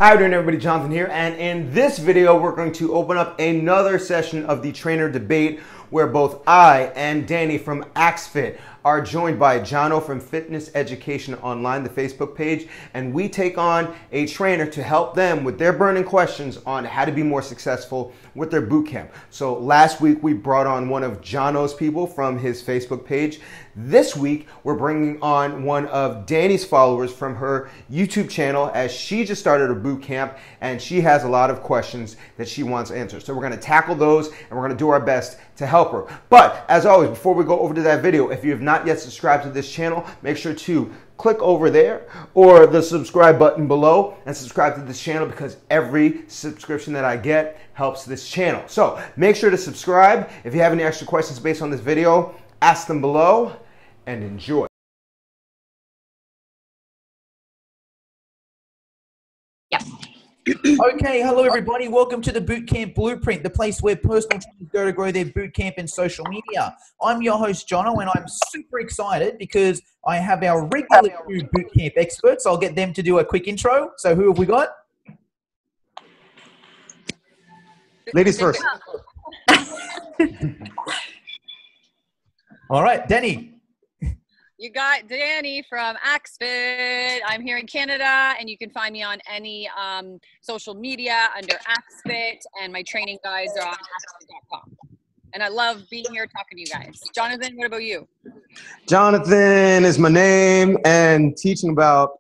How are you doing, everybody? Jonathan here, and in this video we're going to open up another session of the trainer debate where both I and Danny from AxFit are joined by Jono from Fitness Education Online, the Facebook page, and we take on a trainer to help them with their burning questions on how to be more successful with their boot camp. So last week we brought on one of Jono's people from his Facebook page. This week we're bringing on one of Danny's followers from her YouTube channel, as she just started a boot camp and she has a lot of questions that she wants answered. So we're going to tackle those and we're going to do our best to help her. But as always, before we go over to that video, if you have not yet subscribed to this channel, make sure to click over there or the subscribe button below and subscribe to this channel, because every subscription that I get helps this channel. So make sure to subscribe. If you have any extra questions based on this video, ask them below and enjoy. Okay, hello everybody. Welcome to the Bootcamp Blueprint, the place where personal trainers go to grow their bootcamp in social media. I'm your host, Jono, and I'm super excited because I have our regular two bootcamp experts. I'll get them to do a quick intro. So who have we got? Ladies first. All right, Danny. You got Danny from AxFit. I'm here in Canada, and you can find me on any social media under AxFit, and my training guides are on axfit.com. And I love being here talking to you guys. Jonathan, what about you? Jonathan is my name, and teaching about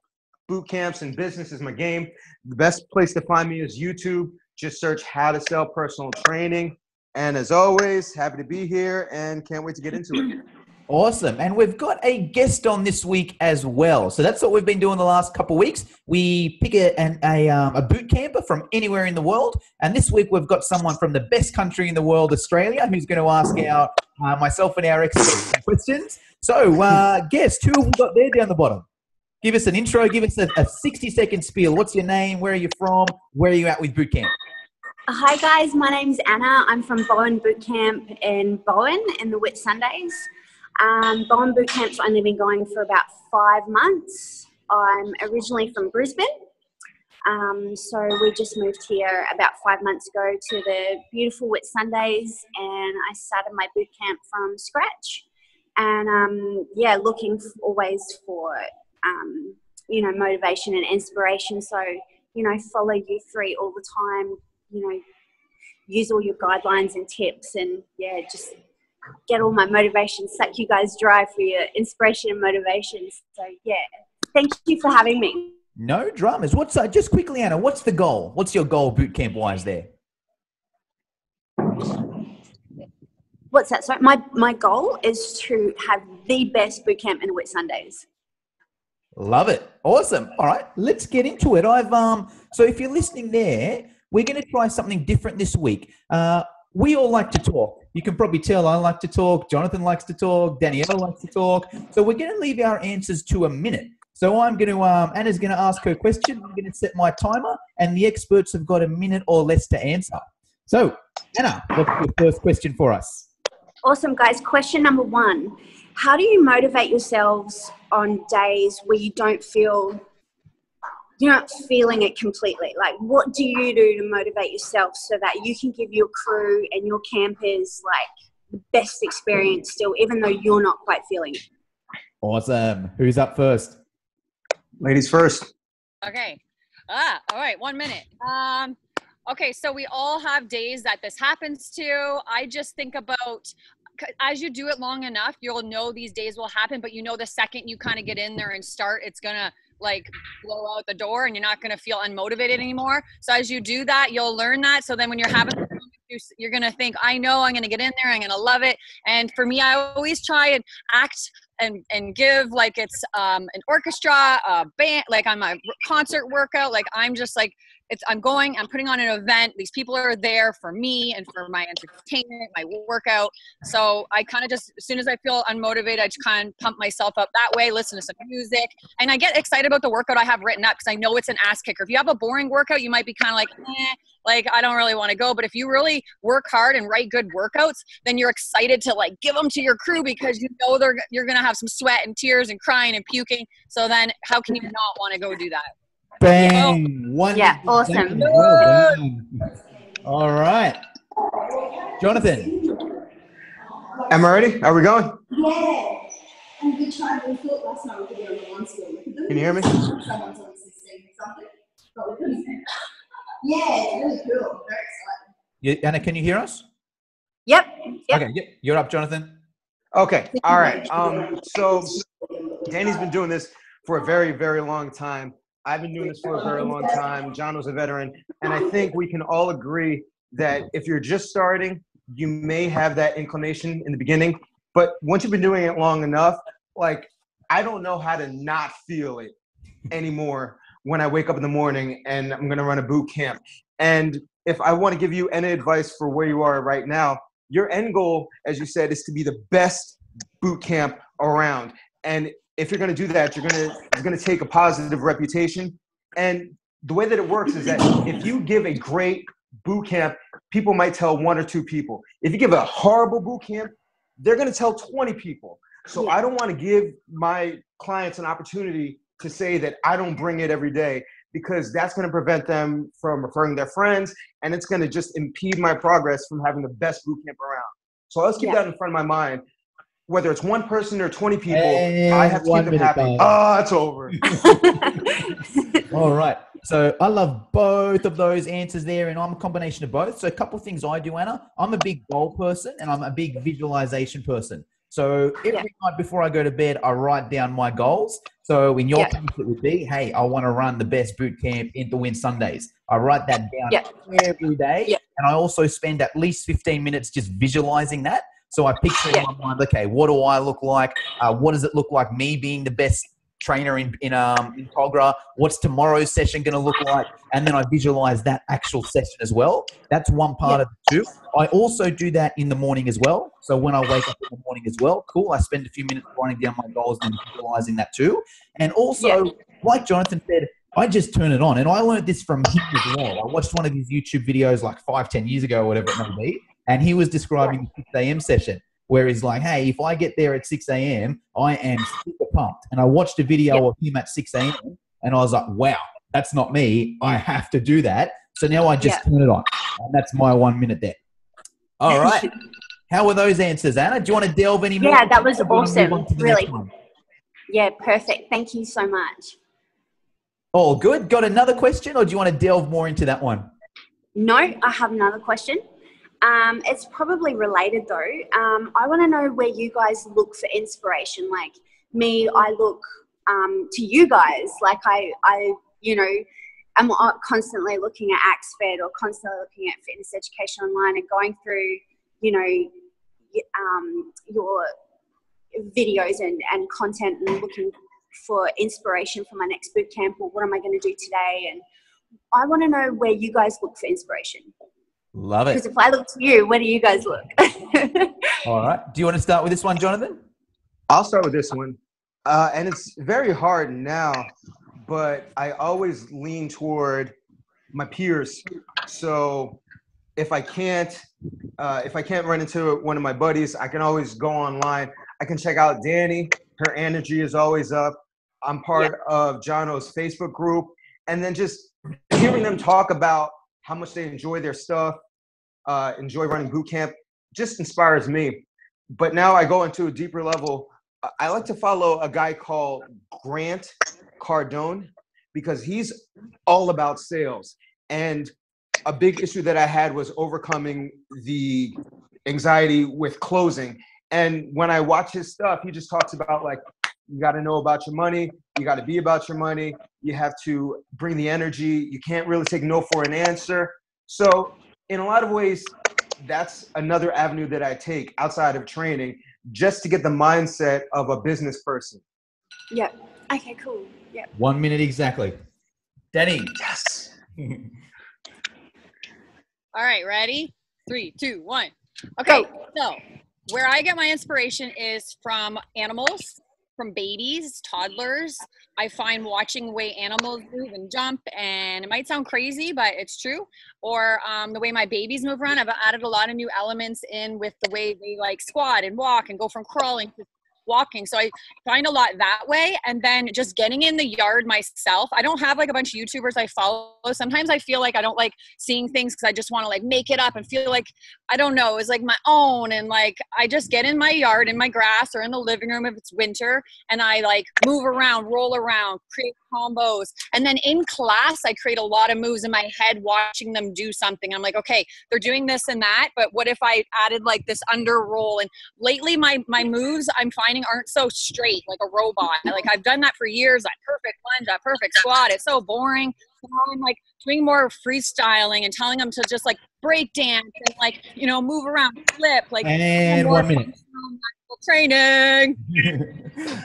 boot camps and business is my game. The best place to find me is YouTube. Just search how to sell personal training. And as always, happy to be here and can't wait to get into it. Awesome. And we've got a guest on this week as well. So that's what we've been doing the last couple of weeks. We pick a boot camper from anywhere in the world. And this week we've got someone from the best country in the world, Australia, who's going to ask myself and our experts questions. So guest, who have we got there down the bottom? Give us an intro. Give us a 60-second spiel. What's your name? Where are you from? Where are you at with boot camp? Hi guys, my name's Anna. I'm from Bowen Bootcamp in Bowen in the Whitsundays. Bowen Bootcamp's only been going for about 5 months. I'm originally from Brisbane, so we just moved here about 5 months ago to the beautiful Whitsundays, and I started my bootcamp from scratch. And yeah, looking always for motivation and inspiration. So follow you three all the time. Use all your guidelines and tips, and yeah, just get all my motivation, suck you guys dry for your inspiration and motivation. So yeah, thank you for having me. No dramas. What's just quickly, Anna, what's the goal? What's your goal bootcamp wise there? What's that? Sorry, my goal is to have the best bootcamp in Whitsundays. Love it. Awesome. All right, let's get into it. So if you're listening there, we're going to try something different this week. We all like to talk. You can probably tell I like to talk. Jonathan likes to talk. Danielle likes to talk. So we're going to leave our answers to a minute. So I'm going to, Anna's going to ask her question. I'm going to set my timer, and the experts have got a minute or less to answer. So Anna, what's your first question for us? Awesome, guys. Question number 1. How do you motivate yourselves on days where you're not feeling it completely? Like, what do you do to motivate yourself so that you can give your crew and your campers like the best experience still, even though you're not quite feeling it? Awesome. Who's up first? Ladies first. Okay. All right. 1 minute. Okay. So we all have days that this happens to. I just think about, as you do it long enough, you'll know these days will happen, but the second you kind of get in there and start, it's going to like blow out the door and you're not going to feel unmotivated anymore. So as you do that, you'll learn that. So then when you're having, you're going to think, I know I'm going to get in there. I'm going to love it. And for me, I always try and act and give like it's an orchestra, a band, like I'm a concert workout. Like I'm just like, I'm putting on an event. These people are there for me and for my entertainment, my workout. So I kind of just, as soon as I feel unmotivated, I just kind of pump myself up that way, listen to some music. And I get excited about the workout I have written up because I know it's an ass kicker. If you have a boring workout, you might be kind of like, I don't really want to go. But if you really work hard and write good workouts, then you're excited to like give them to your crew because you're going to have some sweat and tears and crying and puking. So then how can you not want to go do that? Bang. One. Yeah, awesome. Well done. All right. Jonathan. Am I ready? Are we going? Yeah. And we tried, we thought last night we could be on the one school. Can you hear me? Someone's on 16 something, but we couldn't. Yeah, it's really cool. Very exciting. Anna, can you hear us? Yep. Okay, yep. You're up, Jonathan. Okay. All right. So Danny's been doing this for a very, very long time. I've been doing this for a very long time. John was a veteran. And I think we can all agree that if you're just starting, you may have that inclination in the beginning. But once you've been doing it long enough, like, I don't know how to not feel it anymore when I wake up in the morning and I'm going to run a boot camp. And if I want to give you any advice for where you are right now, your end goal, as you said, is to be the best boot camp around. And if you're going to do that, you're going to take a positive reputation. And the way that it works is that if you give a great boot camp, people might tell 1 or 2 people. If you give a horrible boot camp, they're going to tell 20 people. So I don't want to give my clients an opportunity to say that I don't bring it every day, because that's going to prevent them from referring their friends, and it's going to just impede my progress from having the best boot camp around. So let's keep that in front of my mind. Whether it's 1 person or 20 people, I have to keep them happy. Oh, it's over. All right. So I love both of those answers there, and I'm a combination of both. So a couple of things I do, Anna. I'm a big goal person, and I'm a big visualization person. So every night before I go to bed, I write down my goals. So in your case, it would be, hey, I want to run the best boot camp in the Win Sundays. I write that down every day. And I also spend at least 15 minutes just visualizing that. So I picture in my mind, okay, what do I look like? What does it look like me being the best trainer in Cogra? What's tomorrow's session going to look like? And then I visualize that actual session as well. That's one part of it too. I also do that in the morning as well. So when I wake up in the morning as well, cool, I spend a few minutes writing down my goals and visualizing that too. And also, like Jonathan said, I just turn it on. And I learned this from him as well. I watched one of his YouTube videos like 5-10 years ago or whatever it may be. And he was describing the 6 a.m. session where he's like, hey, if I get there at 6 a.m., I am super pumped. And I watched a video of him at 6 a.m. and I was like, wow, that's not me. I have to do that. So now I just turn it on. And that's my 1 minute there. All right. How were those answers, Anna? Do you want to delve any more? Yeah, that was awesome. Really. Yeah, perfect. Thank you so much. All good. Got another question, or do you want to delve more into that one? No, I have another question. It's probably related though. I want to know where you guys look for inspiration. Like me, I look to you guys. Like I I'm constantly looking at AxFed or constantly looking at fitness education online and going through, your videos and content and looking for inspiration for my next boot camp, or what am I going to do today? And I want to know where you guys look for inspiration. Love it. Because if I look to you, where do you guys look? All right. Do you want to start with this one, Jonathan? I'll start with this one. And it's very hard now, but I always lean toward my peers. So if I can't run into one of my buddies, I can always go online. I can check out Danny. Her energy is always up. I'm part of Jono's Facebook group. And then just hearing them talk about how much they enjoy their stuff, enjoy running boot camp, just inspires me. But now I go into a deeper level. I like to follow a guy called Grant Cardone because he's all about sales. And a big issue that I had was overcoming the anxiety with closing. And when I watch his stuff, he just talks about, like, you got to know about your money. You got to be about your money. You have to bring the energy. You can't really take no for an answer. So in a lot of ways, that's another avenue that I take outside of training, just to get the mindset of a business person. Yeah. Okay, cool. Yeah. 1 minute exactly. Danny. Yes. All right, ready? 3, 2, 1. Okay, so where I get my inspiration is from animals, from babies, toddlers. I find watching the way animals move and jump, and it might sound crazy, but it's true. Or the way my babies move around. I've added a lot of new elements in with the way they like squat and walk and go from crawling to walking. So I find a lot that way. And then just getting in the yard myself. I don't have like a bunch of YouTubers I follow. Sometimes I feel like I don't like seeing things because I just want to like make it up and feel like, I don't know, it's like my own. And like, I just get in my yard, in my grass or in the living room if it's winter, and I like move around, roll around, create combos. And then in class, I create a lot of moves in my head watching them do something. I'm like, okay, they're doing this and that, but what if I added like this under roll? And lately my moves I'm finding aren't so straight like a robot. Like I've done that for years, that perfect lunge, that perfect squat. It's so boring. So now I'm like doing more freestyling and telling them to just like break dance and like, you know, move around, flip, like And more 1 minute. training.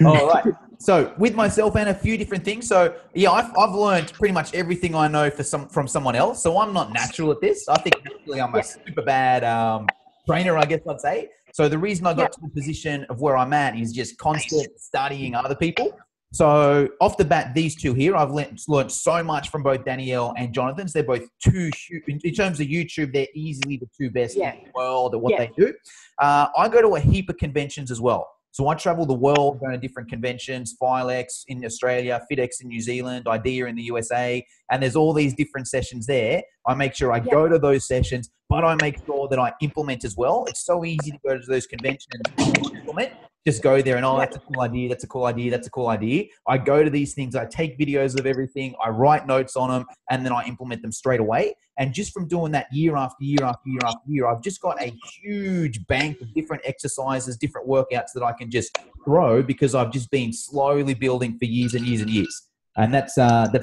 All right. So with myself and a few different things. So yeah, I've learned pretty much everything I know from someone else. So I'm not natural at this. I think actually I'm a super bad trainer, I guess I'd say. So the reason I got to the position of where I'm at is just constant studying other people. So off the bat, these two here, I've learned so much from both Danielle and Jonathan's. They're both two in terms of YouTube, they're easily the two best in the world at what they do. I go to a heap of conventions as well. So I travel the world, going to different conventions, Filex in Australia, FitX in New Zealand, IDEA in the USA, and there's all these different sessions there. I make sure I go to those sessions, but I make sure that I implement as well. It's so easy to go to those conventions and implement. Just go there and, oh, that's a cool idea, that's a cool idea, that's a cool idea. I go to these things, I take videos of everything, I write notes on them, and then I implement them straight away. And just from doing that year after year after year after year, I've just got a huge bank of different exercises, different workouts that I can just throw because I've just been slowly building for years and years and years. And that's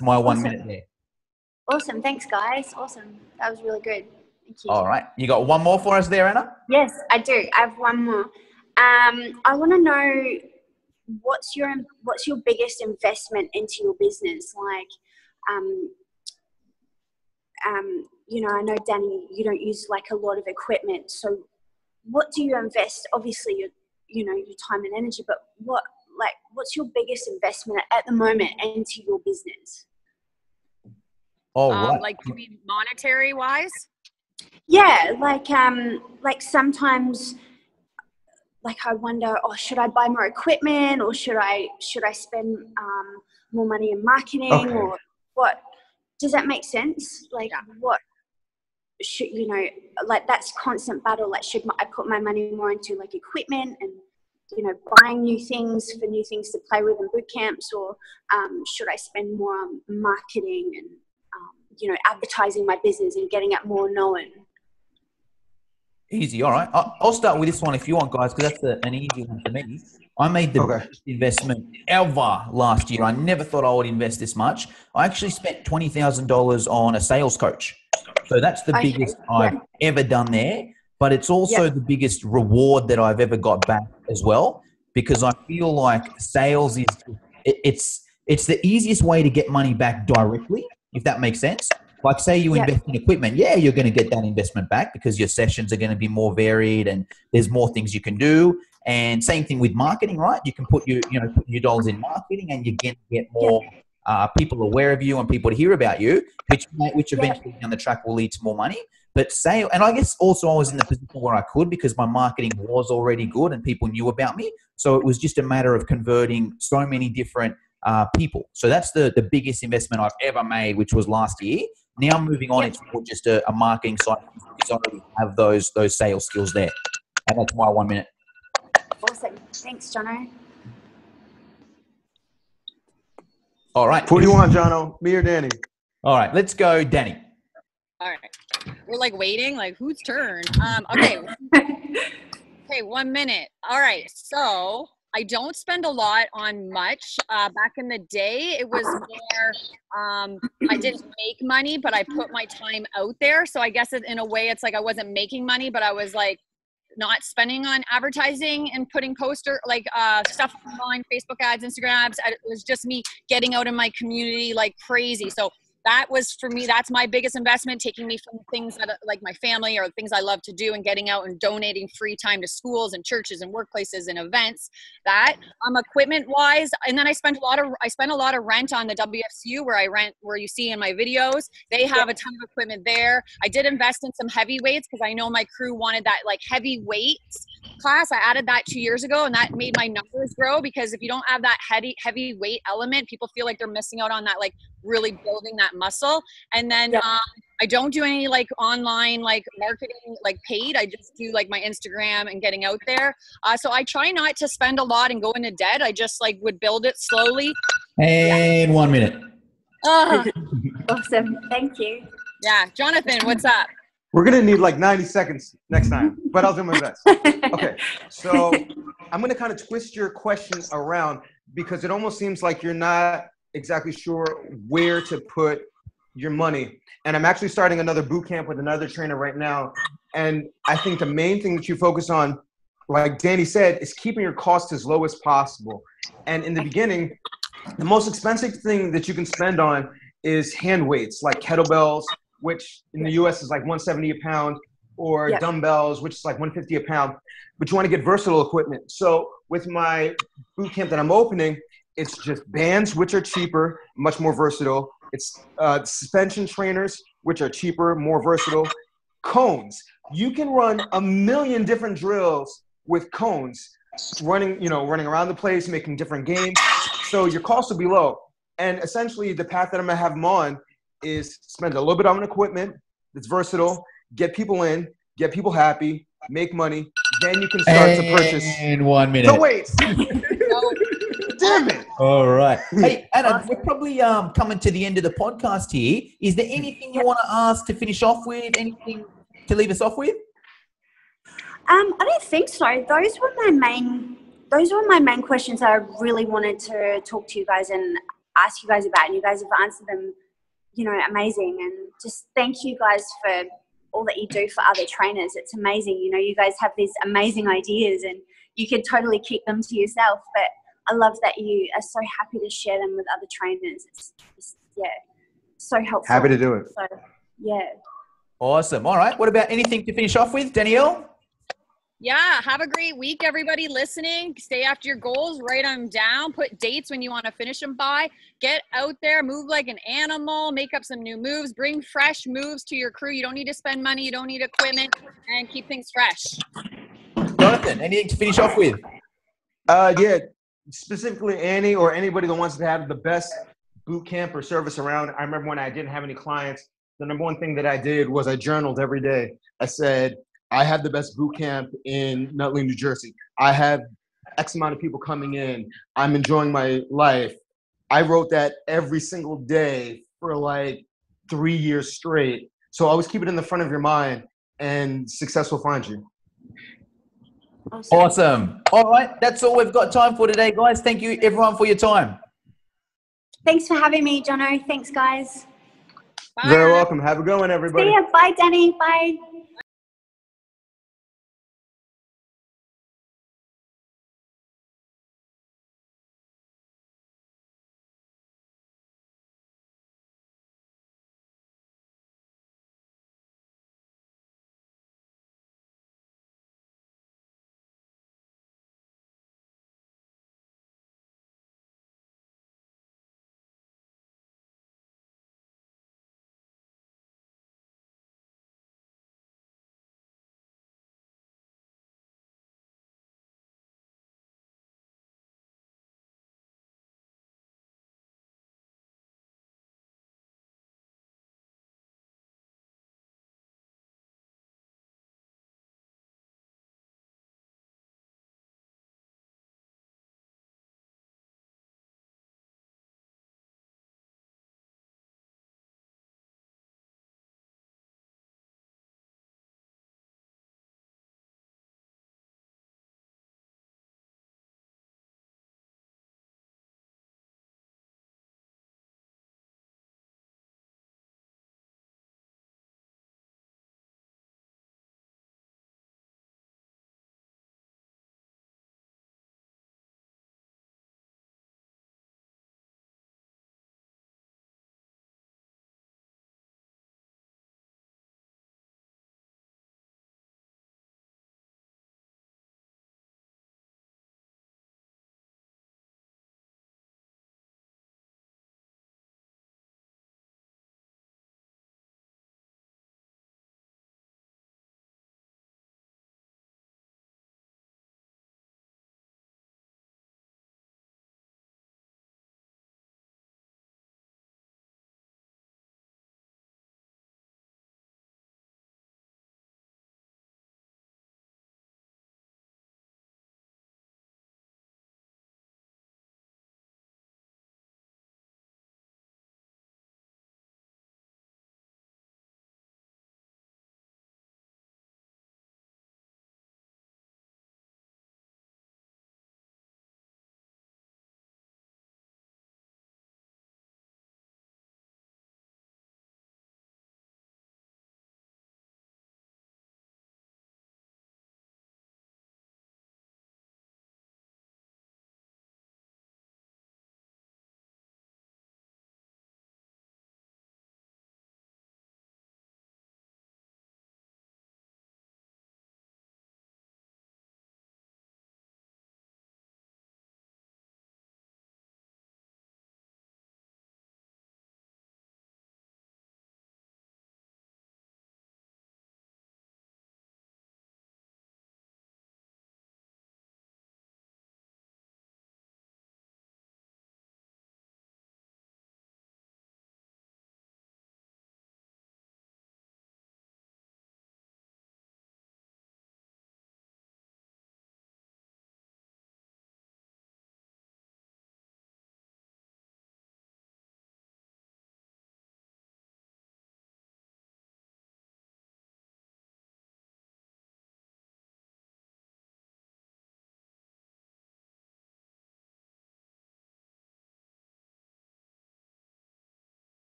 my 1 minute there. Awesome. Thanks, guys. Awesome. That was really good. Thank you. All right. You got one more for us there, Anna? Yes, I do. I have one more. I want to know what's your biggest investment into your business? Like, you know, I know, Danny, you don't use like a lot of equipment. So what do you invest? Obviously, your time and energy, but what's your biggest investment at the moment into your business? Oh, right. Like, you mean monetary wise? Yeah, like sometimes, like I wonder, should I buy more equipment, or should I spend more money in marketing, or what? Does that make sense? Like, what should, like that's constant battle. Like, should I put my money more into like equipment and, buying new things to play with in boot camps, or should I spend more on marketing and, advertising my business and getting it more known? Easy. All right. I'll start with this one if you want, guys, because that's an easy one for me. I made the best investment ever last year. I never thought I would invest this much. I actually spent $20,000 on a sales coach. So that's the biggest I've ever done there. But it's also the biggest reward that I've ever got back as well, because I feel like sales it's the easiest way to get money back directly, if that makes sense. Like, say you invest in equipment, you're going to get that investment back because your sessions are going to be more varied and there's more things you can do. And same thing with marketing, right? You can put your dollars in marketing and you get more people aware of you and people to hear about you, which eventually down the track will lead to more money. But and I guess also I was in the position where I could, because my marketing was already good and people knew about me. So it was just a matter of converting so many different people. So that's the biggest investment I've ever made, which was last year. Now moving on, it's more just a marketing side, because I already have those sales skills there. And that's my 1 minute. Awesome. Thanks, Jono. All right. Who do you want, Jono? Me or Danny? All right. Let's go, Danny. All right. We're like waiting, like whose turn? Okay. Okay, 1 minute. All right. So I don't spend a lot on much. Back in the day, it was more, I didn't make money, but I put my time out there. So I guess in a way, it's like I wasn't making money, but I was like not spending on advertising and putting stuff online, Facebook ads, Instagram ads. It was just me getting out in my community like crazy. So that was, for me, that's my biggest investment, taking me from things that like my family or things I love to do and getting out and donating free time to schools and churches and workplaces and events. That equipment wise, and then I spent a lot of rent on the WFCU where you see in my videos. They have a ton of equipment there. I did invest in some heavy weights because I know my crew wanted that like heavy weights. class. I added that 2 years ago, and that made my numbers grow, because if you don't have that heavy weight element, people feel like they're missing out on that, like really building that muscle. And then I don't do any like online like marketing, like paid. I just do like my Instagram and getting out there. So I try not to spend a lot and go into debt. I just like would build it slowly. And 1 minute. Awesome. Thank you. Yeah. Jonathan, what's up? We're gonna need like 90 seconds next time, but I'll do my best. Okay, so I'm gonna kind of twist your question around, because it almost seems like you're not exactly sure where to put your money. And I'm actually starting another boot camp with another trainer right now. And I think the main thing that you focus on, like Danny said, is keeping your costs as low as possible. And in the beginning, the most expensive thing that you can spend on is hand weights, like kettlebells, which in the US is like $170 a pound, or dumbbells, which is like $150 a pound. But you want to get versatile equipment. So with my boot camp that I'm opening, it's just bands, which are cheaper, much more versatile. It's suspension trainers, which are cheaper, more versatile. Cones. You can run a million different drills with cones, running around the place, making different games. So your costs will be low. And essentially the path that I'm gonna have them on is spend a little bit on equipment that's versatile, get people in, get people happy, make money. Then you can start to purchase. And 1 minute. No, wait. Damn it. All right. Hey, Anna, we're probably coming to the end of the podcast here. Is there anything you want to ask to finish off with? Anything to leave us off with? I don't think so. Those were my main questions that I really wanted to talk to you guys and ask you guys about, and you guys have answered them, amazing. And just thank you guys for all that you do for other trainers. It's amazing. You guys have these amazing ideas and you can totally keep them to yourself, but I love that you are so happy to share them with other trainers. It's so helpful. Happy to do it. So, yeah. Awesome. All right. What about anything to finish off with, Danielle? Yeah, have a great week, everybody listening. Stay after your goals, write them down, put dates when you want to finish them by. Get out there, move like an animal, make up some new moves, bring fresh moves to your crew. You don't need to spend money, you don't need equipment, and keep things fresh. Jonathan, anything to finish off with? Yeah, specifically Annie or anybody that wants to have the best boot camp or service around. I remember when I didn't have any clients, the number one thing that I did was I journaled every day. I said, I have the best boot camp in Nutley, New Jersey. I have X amount of people coming in. I'm enjoying my life. I wrote that every single day for like 3 years straight. So always keep it in the front of your mind, and success will find you. Awesome. All right. That's all we've got time for today, guys. Thank you, everyone, for your time. Thanks for having me, Jono. Thanks, guys. Bye. Very welcome. Have a good one, everybody. See ya. Bye, Danny. Bye.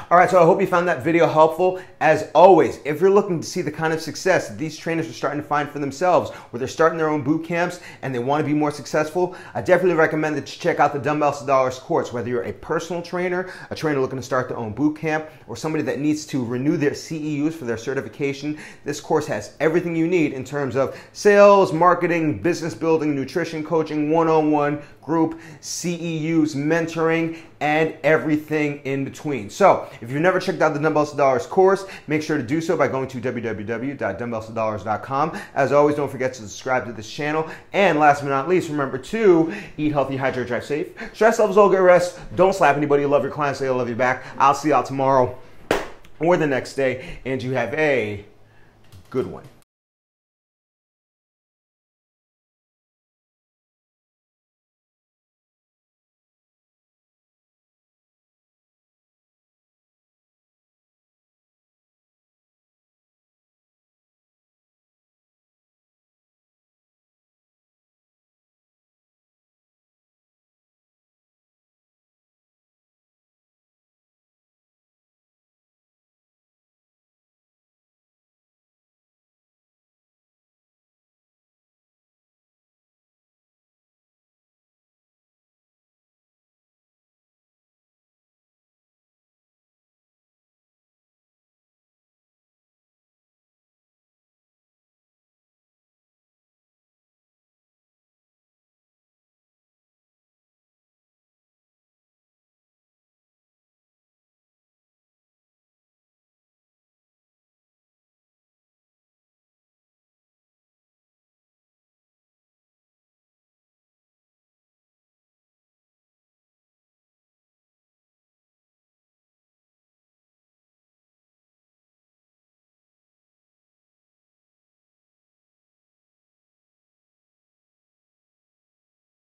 All right, so I hope you found that video helpful. As always, if you're looking to see the kind of success that these trainers are starting to find for themselves, where they're starting their own boot camps and they want to be more successful, I definitely recommend that you check out the Dumbbells to Dollars course. Whether you're a personal trainer, a trainer looking to start their own boot camp, or somebody that needs to renew their CEUs for their certification, this course has everything you need in terms of sales, marketing, business building, nutrition coaching, one-on-one, group, CEUs, mentoring, and everything in between. So if you've never checked out the Dumbbells to Dollars course, make sure to do so by going to www.dumbbellstodollars.com. As always, don't forget to subscribe to this channel. And last but not least, remember to eat healthy, hydrate, drive safe. Stress levels all, get rest. Don't slap anybody. You love your clients, they'll love you back. I'll see y'all tomorrow or the next day, and you have a good one.